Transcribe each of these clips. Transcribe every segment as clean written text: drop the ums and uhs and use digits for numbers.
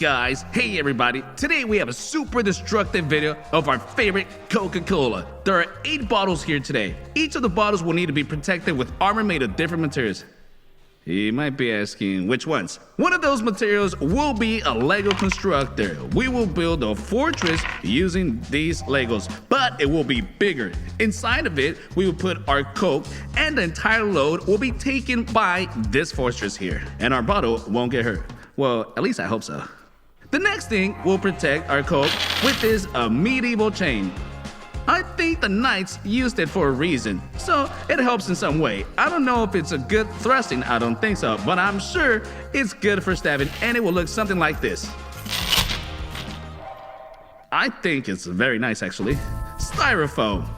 guys, hey everybody. Today we have a super destructive video of our favorite Coca-Cola. There are 8 bottles here today. Each of the bottles will need to be protected with armor made of different materials. You might be asking which ones. One of those materials will be a Lego constructor. We will build a fortress using these Legos, but it will be bigger. Inside of it, we will put our Coke, and the entire load will be taken by this fortress here. And our bottle won't get hurt. Well, at least I hope so. The next thing we'll protect our Coke with is a medieval chain. I think the knights used it for a reason, so it helps in some way. I don't know if it's a good thrusting, I don't think so, but I'm sure it's good for stabbing, and it will look something like this. I think it's very nice actually. Styrofoam.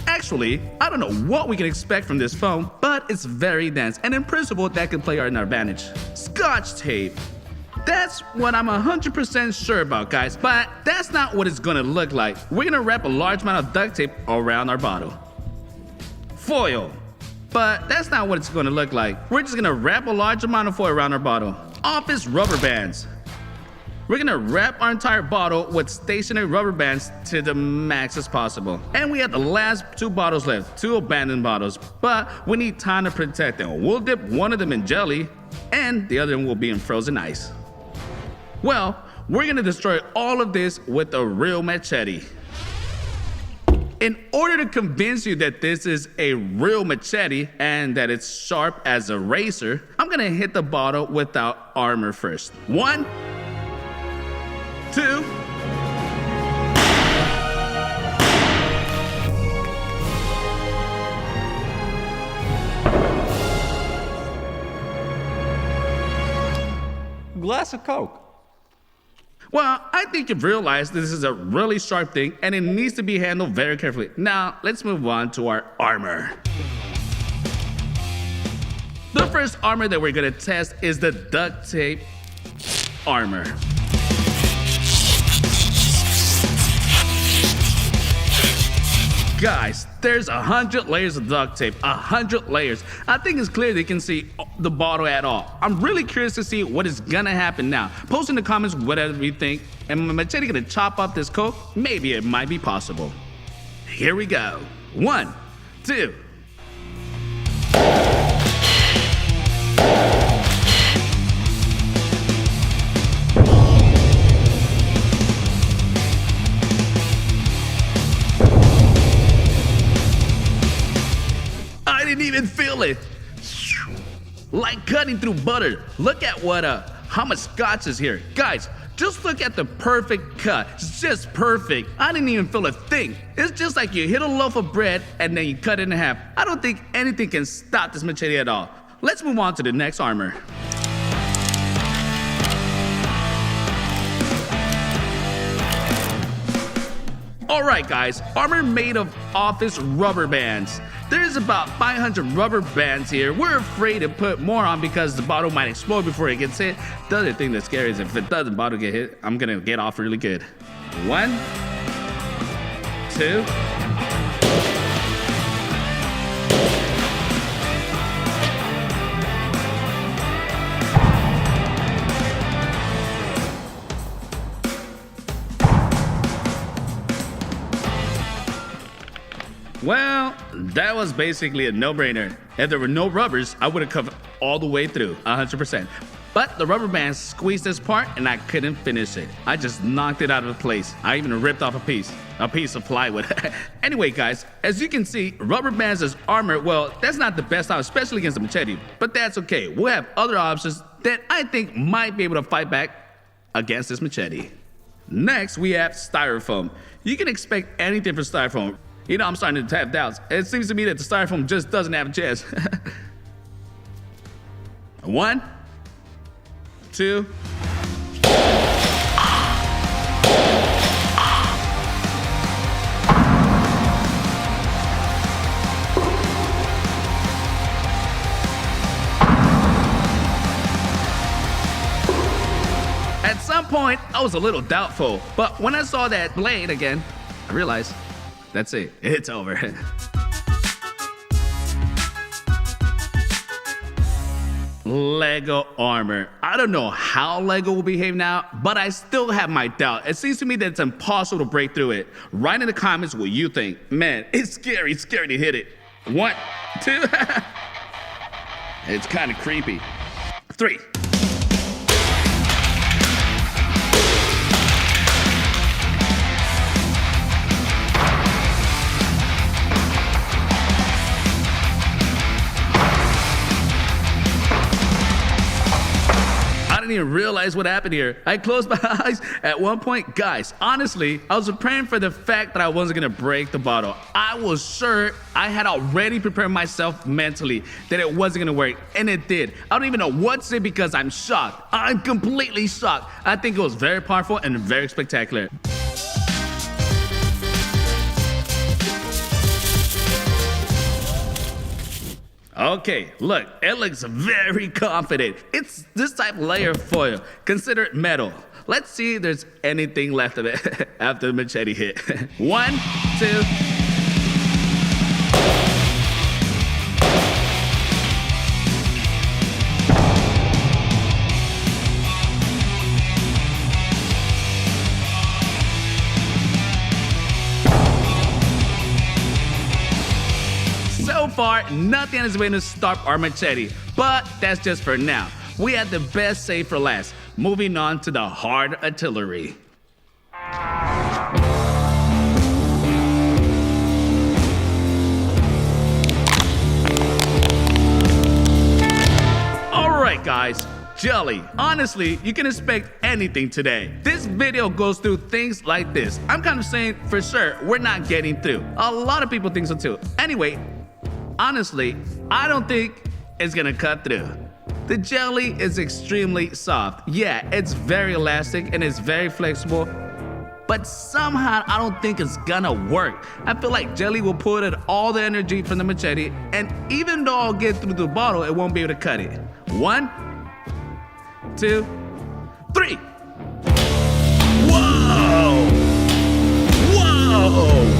Actually, I don't know what we can expect from this foam, but it's very dense, and in principle that can play in our advantage. Scotch tape. That's what I'm 100% sure about, guys, but that's not what it's gonna look like. We're gonna wrap a large amount of duct tape around our bottle. Foil. But that's not what it's gonna look like. We're just gonna wrap a large amount of foil around our bottle. Office rubber bands. We're gonna wrap our entire bottle with stationary rubber bands to the max as possible. And we have the last 2 bottles left, 2 abandoned bottles, but we need time to protect them. We'll dip one of them in jelly, and the other one will be in frozen ice. Well, we're gonna destroy all of this with a real machete. In order to convince you that this is a real machete and that it's sharp as a razor, I'm gonna hit the bottle without armor first. 1, 2. Glass of Coke. Well, I think you've realized this is a really sharp thing and it needs to be handled very carefully. Now, let's move on to our armor. The first armor that we're gonna test is the duct tape armor. Guys, there's 100 layers of duct tape, 100 layers. I think it's clear they can see the bottle at all. I'm really curious to see what is gonna happen now. Post in the comments whatever you think. Am Machete gonna chop up this Coke? Maybe it might be possible. Here we go. 1, 2. I didn't even feel it. Like cutting through butter. Look at how much scotch is here. Guys, just look at the perfect cut. It's just perfect. I didn't even feel a thing. It's just like you hit a loaf of bread and then you cut it in half. I don't think anything can stop this machete at all. Let's move on to the next armor. Alright guys, armor made of office rubber bands. There's about 500 rubber bands here. We're afraid to put more on because the bottle might explode before it gets hit. The other thing that's scary is if it doesn't bottle get hit, I'm gonna get off really good. 1, 2. Well, that was basically a no-brainer. If there were no rubbers, I would have covered all the way through, 100%. But the rubber band squeezed this part and I couldn't finish it. I just knocked it out of place. I even ripped off a piece of plywood. Anyway, guys, as you can see, rubber bands as armor, well, that's not the best option, especially against the machete. But that's okay. We'll have other options that I think might be able to fight back against this machete. Next, we have Styrofoam. You can expect anything from Styrofoam. You know, I'm starting to have doubts. It seems to me that the Styrofoam just doesn't have a chance. 1, 2. At some point, I was a little doubtful, but when I saw that blade again, I realized that's it. It's over. Lego armor. I don't know how Lego will behave now, but I still have my doubt. It seems to me that it's impossible to break through it. Write in the comments what you think. Man, it's scary to hit it. 1, 2. It's kind of creepy. 3. I didn't even realize what happened here. I closed my eyes at one point. Guys, honestly, I was praying for the fact that I wasn't gonna break the bottle. I was sure I had already prepared myself mentally that it wasn't gonna work, and it did. I don't even know what to say because I'm shocked. I'm completely shocked. I think it was very powerful and very spectacular. Okay, look, it looks very confident. It's this type of layer of foil. Consider it metal. Let's see if there's anything left of it after the machete hit. 1, 2. So far, nothing has been to stop our machete, but that's just for now. We had the best save for last. Moving on to the hard artillery. Alright guys, jelly. Honestly, you can expect anything today. This video goes through things like this. I'm kind of saying for sure we're not getting through. A lot of people think so too. Anyway, honestly, I don't think it's gonna cut through. The jelly is extremely soft. Yeah, it's very elastic and it's very flexible, but somehow I don't think it's gonna work. I feel like jelly will pull out all the energy from the machete, and even though I'll get through the bottle, it won't be able to cut it. 1, 2, 3. Whoa! Whoa!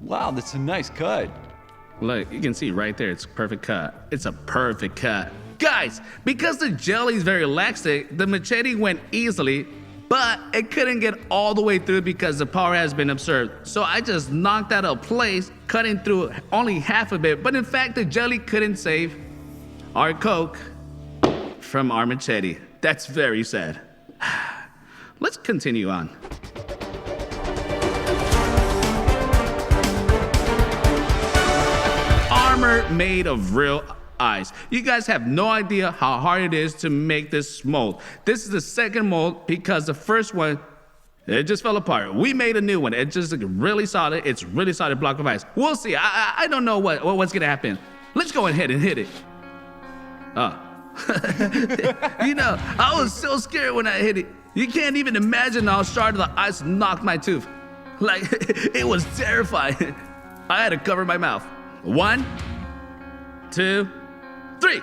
Wow, that's a nice cut. Look, you can see right there, it's a perfect cut. It's a perfect cut. Guys, because the jelly is very elastic, the machete went easily, but it couldn't get all the way through because the power has been absorbed. So I just knocked out of place, cutting through only half of it. But in fact, the jelly couldn't save our Coke from our machete. That's very sad. Let's continue on. Armor made of real ice. You guys have no idea how hard it is to make this mold. This is the second mold because the first one, it just fell apart. We made a new one. It's just really solid. It's really solid block of ice. We'll see. I don't know what's gonna happen. Let's go ahead and hit it. Oh. You know, I was so scared when I hit it. You can't even imagine how sharp the ice knocked my tooth. Like, it was terrifying. I had to cover my mouth. 1, 2, 3.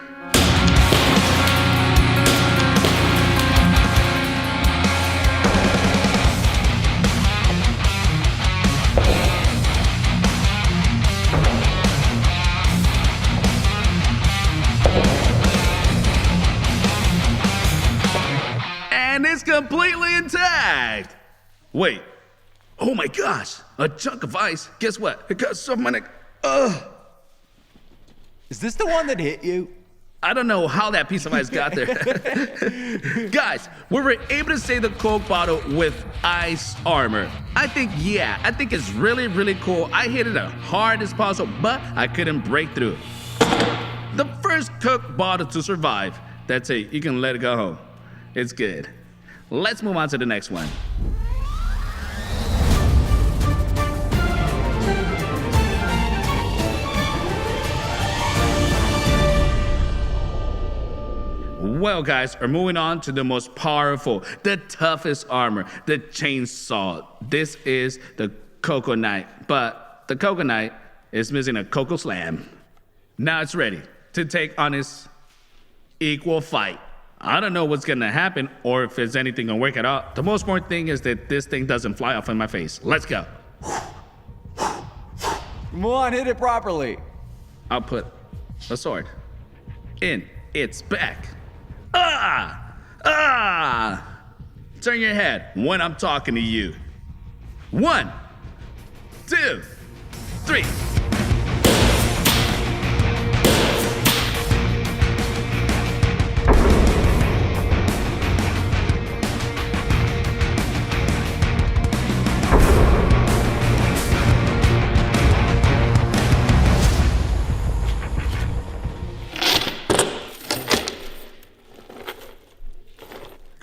And it's completely intact. Wait. Oh my gosh. A chunk of ice. Guess what? It got stuck in my neck. Ugh. Is this the one that hit you? I don't know how that piece of ice got there. Guys, we were able to save the Coke bottle with ice armor. I think it's really, really cool. I hit it as hard as possible, but I couldn't break through. The first Coke bottle to survive. That's it. You can let it go home. It's good. Let's move on to the next one. Well, guys, we're moving on to the most powerful, the toughest armor, the chainsaw. This is the Cocoa Knight, but the Cocoa Knight is missing a Cocoa Slam. Now it's ready to take on its equal fight. I don't know what's gonna happen or if there's anything gonna work at all. The most important thing is that this thing doesn't fly off in my face. Let's go. Come on, hit it properly. I'll put a sword in its back. Ah! Ah! Turn your head when I'm talking to you. 1, 2, 3.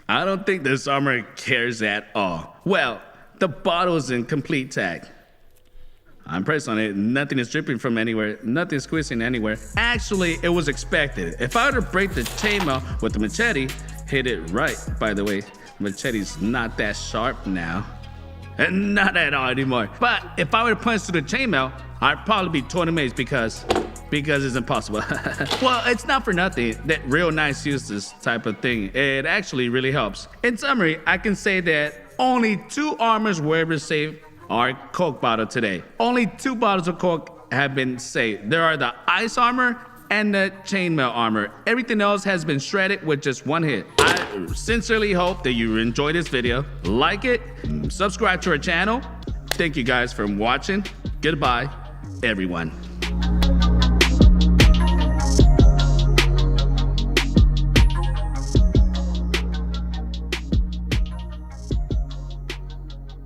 I don't think this armor cares at all. Well, the bottle is in complete tag. I'm pressed on it, nothing is dripping from anywhere, nothing is squeezing anywhere. Actually, it was expected. If I were to break the chainmail with the machete, hit it right, by the way. The machete's not that sharp now. And not at all anymore. But if I were to punch through the chainmail, I'd probably be torn amazed because it's impossible. Well, it's not for nothing that real nice use this type of thing. It actually really helps. In summary, I can say that only 2 armors were ever saved our Coke bottle today. Only 2 bottles of Coke have been saved. There are the ice armor and the chainmail armor. Everything else has been shredded with just 1 hit. I sincerely hope that you enjoyed this video. Like it, subscribe to our channel. Thank you guys for watching. Goodbye, everyone.